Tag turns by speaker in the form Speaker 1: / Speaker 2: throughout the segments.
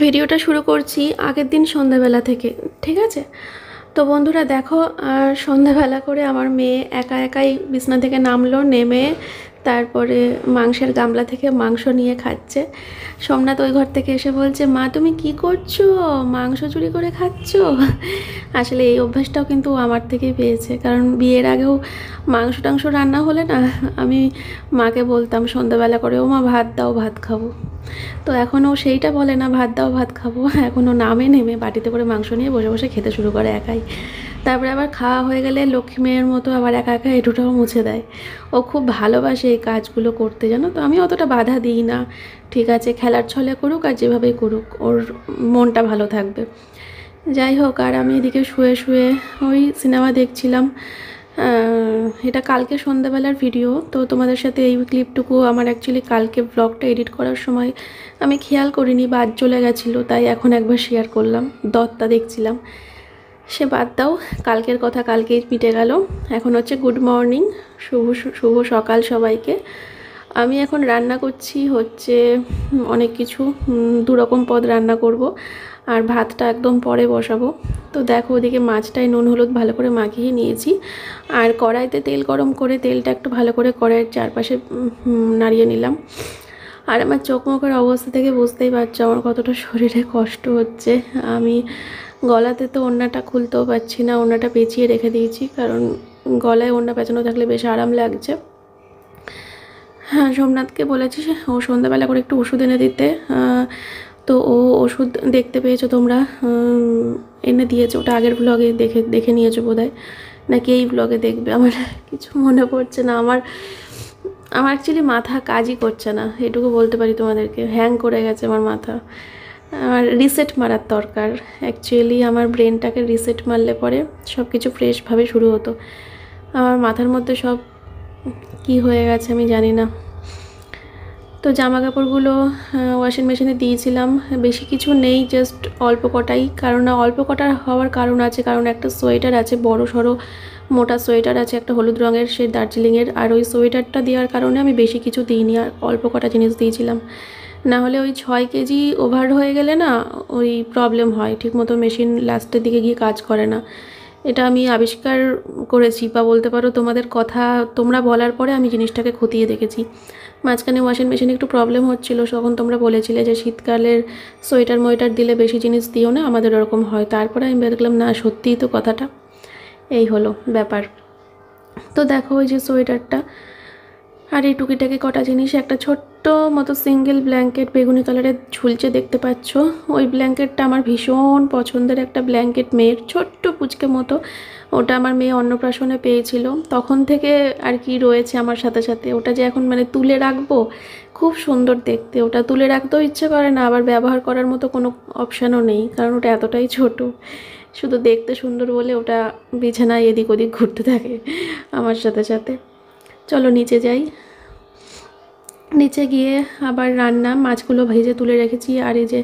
Speaker 1: ভিডিওটা শুরু করছি আগের দিন সন্ধ্যাবেলা থেকে। ঠিক আছে, তো বন্ধুরা দেখো, আর সন্ধ্যাবেলা করে আমার মেয়ে একা একাই বিছনা থেকে নামলো, নেমে তারপরে মাংসের গামলা থেকে মাংস নিয়ে খাচ্ছে। সোমনাথ ওই ঘর থেকে এসে বলছে, মা তুমি কি করছো, মাংস চুরি করে খাচ্ছো। আসলে এই অভ্যাসটাও কিন্তু আমার থেকেই পেয়েছে, কারণ বিয়ের আগেও মাংস টাংস রান্না হলে না, আমি মাকে বলতাম সন্ধ্যাবেলা করে, ও মা ভাত দাও ভাত খাবো। তো এখনও সেইটা বলে না ভাত দাও ভাত খাবো, এখনও নামে, নেমে বাটিতে করে মাংস নিয়ে বসে বসে খেতে শুরু করে একাই। তারপরে আবার খাওয়া হয়ে গেলে লক্ষ্মী মেয়ের মতো আবার একা একা এঁঠোটাও মুছে দেয়। ও খুব ভালোবাসে এই কাজগুলো করতে, জানো তো। আমি অতটা বাধা দিই না, ঠিক আছে খেলার ছলে করুক আর যেভাবেই করুক, ওর মনটা ভালো থাকবে। যাই হোক, আর আমি এদিকে শুয়ে শুয়ে ওই সিনেমা দেখছিলাম। এটা কালকে সন্ধ্যাবেলার ভিডিও, তো তোমাদের সাথে এই ক্লিপটুকু আমার অ্যাকচুয়ালি কালকে ব্লগটা এডিট করার সময় আমি খেয়াল করিনি, বাদ চলে গেছিলো, তাই এখন একবার শেয়ার করলাম। দত্তা দেখছিলাম, সে বাদ দাও, কালকের কথা কালকেই মিটে গেল। এখন হচ্ছে গুড মর্নিং, শুভ শুভ সকাল সবাইকে। আমি এখন রান্না করছি হচ্ছে অনেক কিছু, দুরকম পদ রান্না করব, আর ভাতটা একদম পরে বসাবো। তো দেখো, ওদিকে মাছটায় নুন হলুদ ভালো করে মাখিয়ে নিয়েছি, আর কড়াইতে তেল গরম করে তেলটা একটু ভালো করে কড়াইয়ের চারপাশে নাড়িয়ে নিলাম। আর আমার চোখ মুখের অবস্থা থেকে বুঝতেই পারছো আমার কতটা শরীরে কষ্ট হচ্ছে। আমি গলাতে তো ওড়নাটা খুলতেও পারছি না, ওড়নাটা পেঁচিয়ে রেখে দিয়েছি, কারণ গলায় ওড়না পেঁচানো থাকলে বেশ আরাম লাগছে। হ্যাঁ, সোমনাথকে বলেছি ও সন্ধ্যাবেলা করে একটু ওষুধ এনে দিতে, তো ও ওষুধ দেখতে পেয়েছো তোমরা, এনে দিয়েছে। ওটা আগের ব্লগে দেখে নিয়েছো বোধহয়, নাকি এই ব্লগে দেখবে, আমার কিছু মনে পড়ছে না। আমার অ্যাকচুয়ালি মাথা কাজই করছে না, এটুকু বলতে পারি তোমাদেরকে। হ্যাং করে গেছে আমার মাথা, আমার রিসেট মারার দরকার। অ্যাকচুয়ালি আমার ব্রেনটাকে রিসেট মারলে পরে সব কিছু ফ্রেশভাবে শুরু হতো। আমার মাথার মধ্যে সব কি হয়ে গেছে আমি জানি না। তো জামা কাপড়গুলো ওয়াশিং মেশিনে দিয়েছিলাম, বেশি কিছু নেই, জাস্ট অল্প কটাই। কারণ অল্প কটা হওয়ার কারণ আছে, কারণ একটা সোয়েটার আছে, বড় সড়ো মোটা সোয়েটার আছে একটা হলুদ রঙের, সে দার্জিলিংয়ের। আর ওই সোয়েটারটা দেওয়ার কারণে আমি বেশি কিছু দিইনি, আর অল্প কটা জিনিস দিয়েছিলাম। না হলে ওই 6 কেজি ওভার হয়ে গেলে না ওই প্রবলেম হয়, ঠিকমতো মেশিন লাস্টের দিকে গিয়ে কাজ করে না। এটা আমি আবিষ্কার করেছি, বা বলতে পারো তোমাদের কথা তোমরা বলার পরে আমি জিনিসটাকে খতিয়ে দেখেছি। মাঝখানে ওয়াশিং মেশিনে একটু প্রবলেম হচ্ছিলো, তখন তোমরা বলেছিলে যে শীতকালের সোয়েটার মোয়েটার দিলে বেশি জিনিস দিও না, আমাদের ওরকম হয়। তারপরে আমি দেখলাম না, সত্যিই তো কথাটা। এই হলো ব্যাপার। তো দেখো ওই যে সোয়েটারটা আর এই টুকিটাকি কটা জিনিস, একটা ছোট্ট মতো সিঙ্গেল ব্ল্যাঙ্কেট বেগুনি কালারের ঝুলছে দেখতে পাচ্ছ। ওই ব্ল্যাঙ্কেটটা আমার ভীষণ পছন্দের একটা ব্ল্যাঙ্কেট, মেয়ের ছোট্ট পুচকে মতো। ওটা আমার মেয়ে অন্নপ্রাশনে পেয়েছিল, তখন থেকে আর কি রয়েছে আমার সাথে সাথে। ওটা যে এখন মানে তুলে রাখবো, খুব সুন্দর দেখতে, ওটা তুলে রাখতেও ইচ্ছে করে না, আবার ব্যবহার করার মতো কোনো অপশানও নেই, কারণ ওটা এতটাই ছোট। শুধু দেখতে সুন্দর বলে ওটা বিছানায় এদিক ওদিক ঘুরতে থাকে আমার সাথে সাথে। চলো নিচে যাই, নিচে গিয়ে আবার রান্না। মাছগুলো ভেজে তুলে রেখেছি, আর এই যে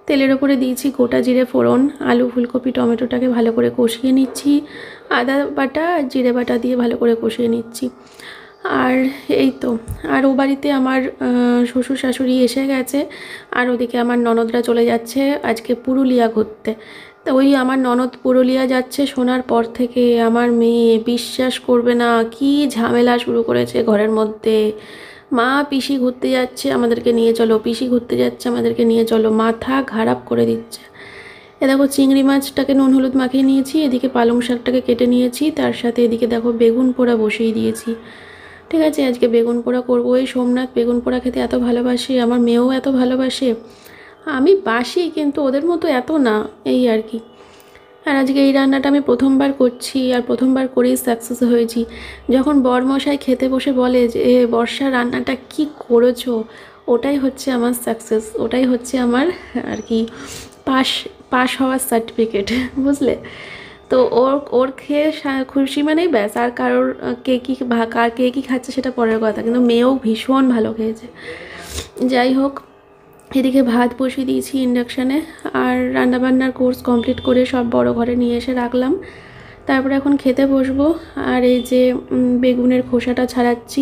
Speaker 1: তেলের ওপরে দিয়েছি গোটা জিরে ফোড়ন, আলু ফুলকপি টমেটোটাকে ভালো করে কষিয়ে নিচ্ছি, আদা বাটা আর জিরে বাটা দিয়ে ভালো করে কষিয়ে নিচ্ছি। আর এই তো, আর ও বাড়িতে আমার শ্বশুর শাশুড়ি এসে গেছে, আর ওদিকে আমার ননদরা চলে যাচ্ছে আজকে পুরুলিয়া ঘুরতে। তো ওই আমার ননদ পুরুলিয়া যাচ্ছে শোনার পর থেকে আমার মেয়ে বিশ্বাস করবে না কি ঝামেলা শুরু করেছে ঘরের মধ্যে। মা পিসি ঘুরতে যাচ্ছে আমাদেরকে নিয়ে চলো, পিসি ঘুরতে যাচ্ছে আমাদেরকে নিয়ে চলো, মাথা খারাপ করে দিচ্ছে। এ দেখো চিংড়ি মাছটাকে নুন হলুদ মাখিয়ে নিয়েছি, এদিকে পালং শাকটাকে কেটে নিয়েছি, তার সাথে এদিকে দেখো বেগুন পোড়া বসিয়ে দিয়েছি। ঠিক আছে, আজকে বেগুন পোড়া করবো। এই সোমনাথ বেগুন পোড়া খেতে এত ভালোবাসে, আমার মেয়েও এত ভালোবাসে। আমি বাসি কিন্তু ওদের মতো এত না, এই আর কি। আর আজকে এই রান্নাটা আমি প্রথমবার করছি, আর প্রথমবার করেই সাকসেস হয়েছি। যখন বরমশাই খেতে বসে বলে যে বর্ষা রান্নাটা কি করেছো, ওটাই হচ্ছে আমার সাকসেস, ওটাই হচ্ছে আমার আর কি পাস পাস হওয়ার সার্টিফিকেট, বুঝলে। তো ওর ওর খেয়ে খুশি মানেই ব্যাস, আর কারোর কে কী খাচ্ছে সেটা পরের কথা, কিন্তু মেয়েও ভীষণ ভালো খেয়েছে। যাই হোক, এদিকে ভাত বসিয়ে দিয়েছি ইন্ডাকশানে, আর রান্নাবান্নার কোর্স কমপ্লিট করে সব বড় ঘরে নিয়ে এসে রাখলাম। তারপরে এখন খেতে বসবো। আর এই যে বেগুনের খোসাটা ছাড়াচ্ছি,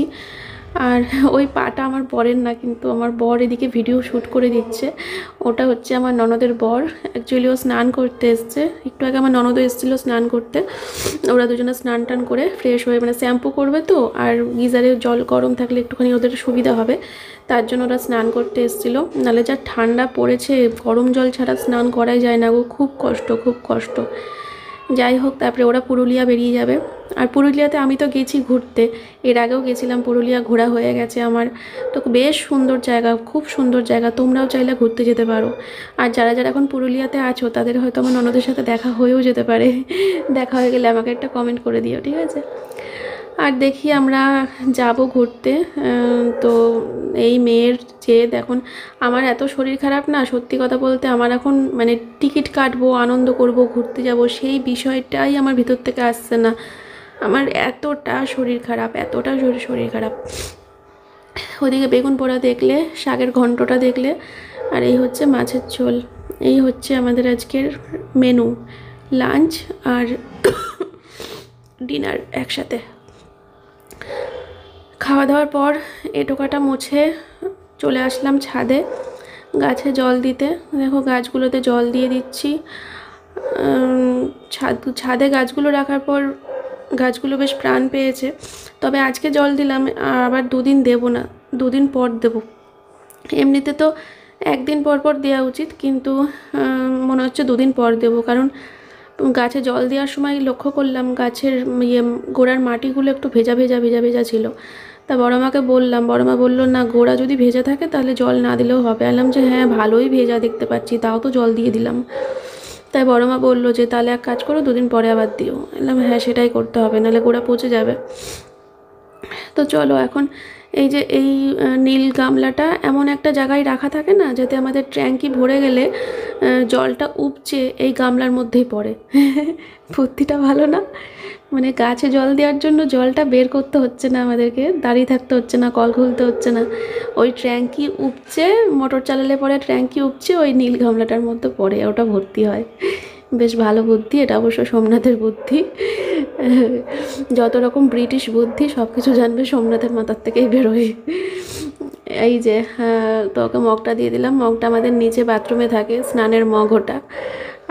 Speaker 1: আর ওই পাটা আমার বরের না, কিন্তু আমার বর এদিকে ভিডিও শ্যুট করে দিচ্ছে। ওটা হচ্ছে আমার ননদের বর। অ্যাকচুয়ালি ও স্নান করতে এসছে, একটু আগে আমার ননদও এসেছিলো স্নান করতে। ওরা দুজনে স্নান টান করে ফ্রেশ হয়ে, মানে শ্যাম্পু করবে তো, আর গিজারে জল গরম থাকলে একটুখানি ওদের সুবিধা হবে, তার জন্য ওরা স্নান করতে এসেছিলো। নাহলে যা ঠান্ডা পড়েছে, গরম জল ছাড়া স্নান করাই যায় না গো, খুব কষ্ট, খুব কষ্ট। যাই হোক, তারপরে ওরা পুরুলিয়া বেরিয়ে যাবে। আর পুরুলিয়াতে আমি তো গেছি ঘুরতে, এর আগেও গেছিলাম, পুরুলিয়া ঘোরা হয়ে গেছে আমার। তো বেশ সুন্দর জায়গা, খুব সুন্দর জায়গা, তোমরাও চাইলে ঘুরতে যেতে পারো। আর যারা যারা এখন পুরুলিয়াতে আছো তাদের হয়তো আমার ননদের সাথে দেখা হয়েও যেতে পারে। দেখা হয়ে গেলে আমাকে একটা কমেন্ট করে দিও, ঠিক আছে? আর দেখি আমরা যাব ঘুরতে। তো এই মেয়ের যে দেখুন, আমার এত শরীর খারাপ না, সত্যি কথা বলতে আমার এখন মানে টিকিট কাটবো, আনন্দ করব, ঘুরতে যাব, সেই বিষয়টাই আমার ভিতর থেকে আসছে না। আমার এতটা শরীর খারাপ, এতটা শরীর খারাপ। ওদিকে বেগুন পোড়া দেখলে, শাকের ঘন্টটা দেখলে, আর এই হচ্ছে মাছের ঝোল। এই হচ্ছে আমাদের আজকের মেনু, লাঞ্চ আর ডিনার একসাথে। খাওয়া দাওয়ার পর এটোকাটা মুছে চলে আসলাম ছাদে গাছে জল দিতে। দেখো গাছগুলোতে জল দিয়ে দিচ্ছি। ছাদে গাছগুলো রাখার পর গাছগুলো বেশ প্রাণ পেয়েছে। তবে আজকে জল দিলাম, আবার দুদিন দেব না, দুদিন পর দেব। এমনিতে তো একদিন পর পর দেওয়া উচিত, কিন্তু মনে হচ্ছে দুদিন পর দেব। কারণ গাছে জল দেওয়ার সময় লক্ষ্য করলাম গাছের গোড়ার মাটিগুলো একটু ভেজা ভেজা ভেজা ভেজা ছিল। তা বড়মাকে বললাম, বড়মা বললো না, গোড়া যদি ভেজা থাকে তাহলে জল না দিলেও হবে। বললাম যে হ্যাঁ, ভালোই ভেজা দেখতে পাচ্ছি, তাও তো জল দিয়ে দিলাম। তাই বড়মা বললো যে তাহলে এক কাজ করো, দুদিন পরে আবার দিও। বললাম হ্যাঁ, সেটাই করতে হবে, নাহলে গোড়া পচে যাবে। তো চলো এখন এই যে এই নীল গামলাটা এমন একটা জায়গায় রাখা থাকে না, যাতে আমাদের ট্যাঙ্কি ভরে গেলে জলটা উপচে এই গামলার মধ্যেই পড়ে। বুদ্ধিটা ভালো না? মানে গাছে জল দেওয়ার জন্য জলটা বের করতে হচ্ছে না, আমাদেরকে দাঁড়িয়ে থাকতে হচ্ছে না, কল খুলতে হচ্ছে না। ওই ট্যাঙ্কি উপচে, মোটর চালালে পরে ট্যাঙ্কি উপচে ওই নীল গামলাটার মধ্যে পড়ে, ওটা ভর্তি হয়। বেশ ভালো বুদ্ধি এটা, অবশ্য সোমনাথের বুদ্ধি। যত রকম ব্রিটিশ বুদ্ধি সব কিছু জানবে সোমনাথের মাথার থেকেই বেরোয়। এই যে তো ওকে মগটা দিয়ে দিলাম। মগটা আমাদের নিচে বাথরুমে থাকে, স্নানের মগ ওটা।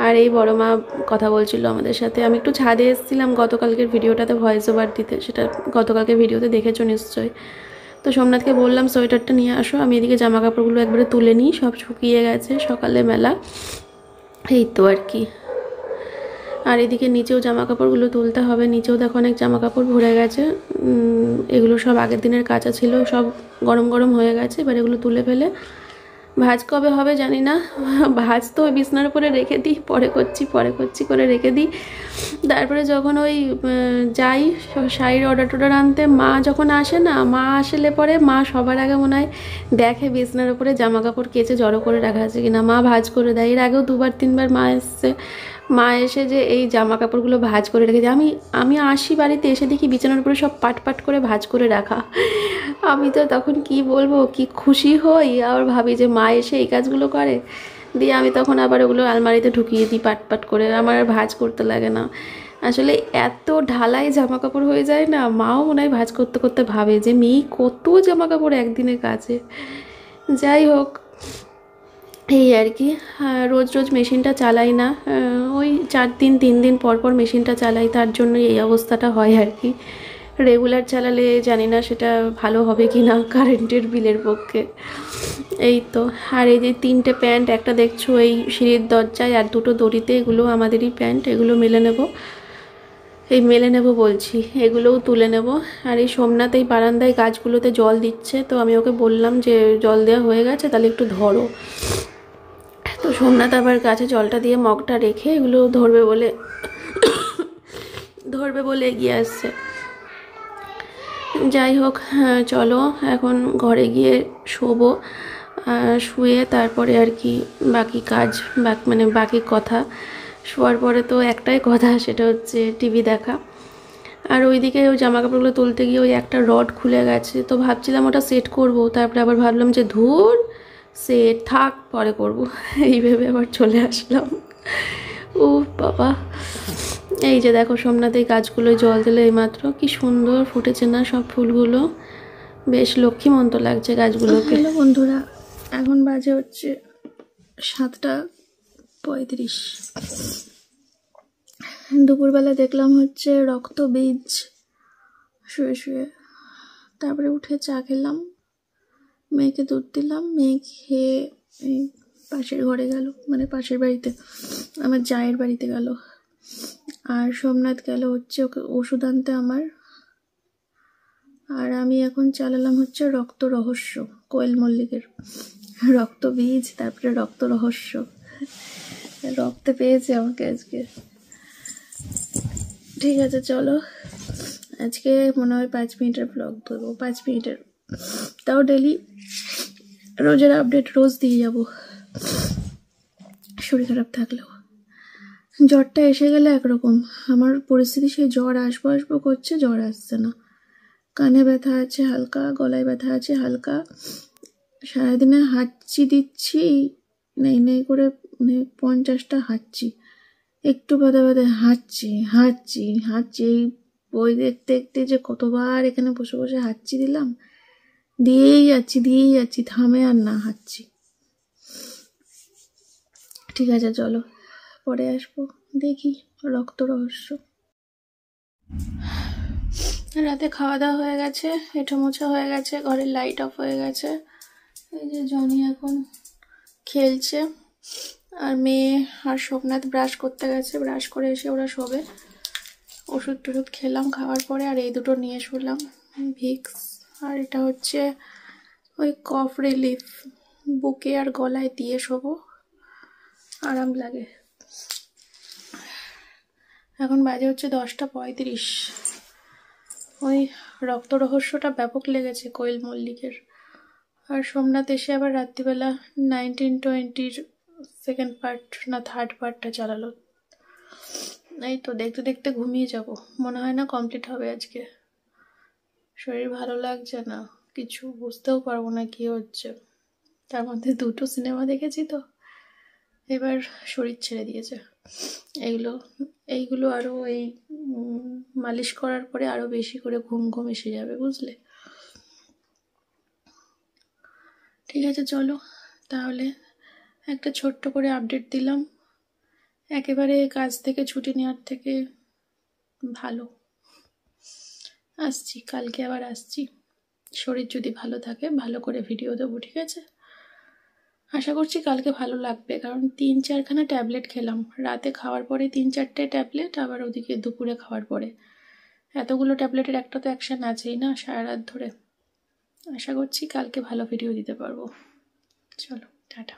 Speaker 1: আর এই বড় মা কথা বলছিল আমাদের সাথে। আমি একটু ছাদে এসেছিলাম গতকালকের ভিডিওটাতে ভয়েস ওভার দিতে, সেটা গতকালকের ভিডিওতে দেখেছো নিশ্চয়ই। তো সোমনাথকে বললাম সোয়েটারটা নিয়ে আসো, আমি এদিকে জামা কাপড়গুলো একবারে তুলে নিই, সব শুকিয়ে গেছে সকালে মেলা। এই তো আর কি। আর এদিকে নিচেও জামা কাপড়গুলো তুলতে হবে, নিচেও দেখো অনেক জামা কাপড় ভরে গেছে। এগুলো সব আগের দিনের কাঁচা ছিল, সব গরম গরম হয়ে গেছে। এবার এগুলো তুলে ফেলে ভাজ কবে হবে জানি না। ভাজ তো ওই বিছনার উপরে রেখে দিই, পরে করছি করে রেখে দিই। তারপরে যখন ওই যাই শাড়ির অর্ডার টর্ডার আনতে, মা যখন আসে না, মা আসলে পরে মা সবার আগে মনে হয় দেখে বিছনার উপরে জামা কাপড় কেচে জড়ো করে রাখা আছে কিনা, মা ভাজ করে দেয়। এর আগেও 2বার 3বার মা এসছে, মা এসে যে এই জামা কাপড়গুলো ভাজ করে রেখেছে। আমি আসি বাড়িতে, এসে দেখি বিছানার উপরে সব পাট পাট করে ভাজ করে রাখা। আমি তো তখন কি বলবো, কি খুশি হই, আর ভাবি যে মা এসে এই কাজগুলো করে। দিয়ে আমি তখন আবার ওগুলো আলমারিতে ঢুকিয়ে দিই পাট পাট করে, আমার আর ভাজ করতে লাগে না। আসলে এত ঢালাই জামা কাপড় হয়ে যায় না, মাও মনে হয় ভাজ করতে করতে ভাবে যে মেয়ে কত জামা কাপড় একদিনের কাছে। যাই হোক, এই আর কি। রোজ রোজ মেশিনটা চালাই না, ওই 4 দিন 3 দিন পর পর মেশিনটা চালাই, তার জন্য এই অবস্থাটা হয় আর কি। রেগুলার চালালে জানি না সেটা ভালো হবে কি না কারেন্টের বিলের পক্ষে। এই তো। আর এই যে 3টে প্যান্ট, একটা দেখছো এই সিঁড়ির দরজায়, আর 2টো দড়িতে, এগুলো আমাদেরই প্যান্ট, এগুলো মেলে নেব বলছি, এগুলোও তুলে নেব। আর এই সোমনাথ এই বারান্দায় গাছগুলোতে জল দিচ্ছে, তো আমি ওকে বললাম যে জল দেওয়া হয়ে গেছে, তাহলে একটু ধরো। তো সোমনাথ আবার গাছে জলটা দিয়ে মগটা রেখে এগুলো ধরবে বলে এগিয়ে আসছে। যাই হোক, চলো এখন ঘরে গিয়ে শোবো। শুয়ে তারপরে আর কি বাকি কাজ, মানে বাকি কথা। শোয়ার পরে তো একটাই কথা, সেটা হচ্ছে টিভি দেখা। আর ওইদিকে ওই জামা কাপড়গুলো তুলতে গিয়ে ওই একটা রড খুলে গেছে, তো ভাবছিলাম ওটা সেট করব, তারপরে আবার ভাবলাম যে ধুর সেট থাক, পরে করব। এই ভেবে আবার চলে আসলাম। ও বাবা, এই যে দেখো সোমনাথ এই গাছগুলোয় জল দিলে এইমাত্র কি সুন্দর ফুটেছে না সব ফুলগুলো, বেশ লক্ষ্মীমন্ত লাগছে গাছগুলোকে। হ্যালো বন্ধুরা, এখন বাজে হচ্ছে 7:35। দুপুরবেলা দেখলাম হচ্ছে রক্ত বীজ শুয়ে শুয়ে, তারপরে উঠে চা খেলাম, মেয়েকে দুধ দিলাম, মেয়ে খেয়ে এই পাশের ঘরে গেল, মানে পাশের বাড়িতে, আমার জায়ের বাড়িতে গেল। আর সোমনাথ গেল হচ্ছে ওকে ওষুধ আনতে আমার। আর আমি এখন চালালাম হচ্ছে রক্ত রহস্য, কোয়েল মল্লিকের রক্ত বীজ, তারপরে রক্ত রহস্য। রক্তে পেয়েছে আমাকে আজকে। ঠিক আছে চলো, আজকে মনে হয় 5 মিনিটের ব্লগ দেবো, 5 মিনিটের, তাও ডেলি রোজের আপডেট রোজ দিয়ে যাব, শরীর খারাপ থাকলেও। জ্বরটা এসে গেলে একরকম আমার পরিস্থিতি, সেই জ্বর আসবো আসবো করছে, জ্বর আসছে না। কানে ব্যথা আছে হালকা, গলায় ব্যথা আছে হালকা, সারাদিনে হাঁচি দিচ্ছি নেই নেই করে, মানে 50টা হাঁচছি, একটু বাদে বাদে হাঁচছি হাঁচছি হাঁচছি। এই বই দেখতে দেখতে যে কতবার এখানে বসে বসে হাঁচি দিলাম, দিয়েই যাচ্ছি, থামে আর না হাঁচছি। ঠিক আছে চলো, পরে আসবো, দেখি রক্ত রহস্য। রাতে খাওয়া দাওয়া হয়ে গেছে, এঁঠো মোছা হয়ে গেছে, ঘরের লাইট অফ হয়ে গেছে। এই যে জনি এখন খেলছে, আর মেয়ে আর সোমনাথ ব্রাশ করতে গেছে, ব্রাশ করে এসে ওরা শোবে। ওষুধ টষুধ খেলাম খাওয়ার পরে, আর এই দুটো নিয়ে শুলাম, ভিক্স, আর এটা হচ্ছে ওই কফ রিলিফ, বুকে আর গলায় দিয়ে শোবো, আরাম লাগে। এখন বাজে হচ্ছে 10:35। ওই রক্ত রহস্যটা ব্যাপক লেগেছে কোয়েল মল্লিকের। আর সোমনাথ এসে আবার রাত্রিবেলা 1920-র সেকেন্ড পার্ট না থার্ড পার্টটা চালালো। এই তো দেখতে দেখতে ঘুমিয়ে যাব, মনে হয় না কমপ্লিট হবে আজকে। শরীর ভালো লাগছে না, কিছু বুঝতেও পারবো না কি হচ্ছে। তার মধ্যে 2টো সিনেমা দেখেছি তো, এবার শরীর ছেড়ে দিয়েছে। এইগুলো আরো এই মালিশ করার পরে আরো বেশি করে ঘুম ঘুম এসে যাবে, বুঝলে। ঠিক আছে চলো তাহলে, একটা ছোট্ট করে আপডেট দিলাম, একেবারে কাজ থেকে ছুটি নেওয়ার থেকে ভালো। আসছি কালকে, আবার আসছি, শরীর যদি ভালো থাকে ভালো করে ভিডিও দেবো, ঠিক আছে। আশা করছি কালকে ভালো লাগবে, কারণ 3-4খানা ট্যাবলেট খেলাম রাতে খাওয়ার পরে, 3-4টে ট্যাবলেট, আবার ওদিকে দুপুরে খাওয়ার পরে। এতগুলো ট্যাবলেটের একটা তো অ্যাকশন আছেই না সারা রাত ধরে। আশা করছি কালকে ভালো ভিডিও দিতে পারবো। চলো টাটা।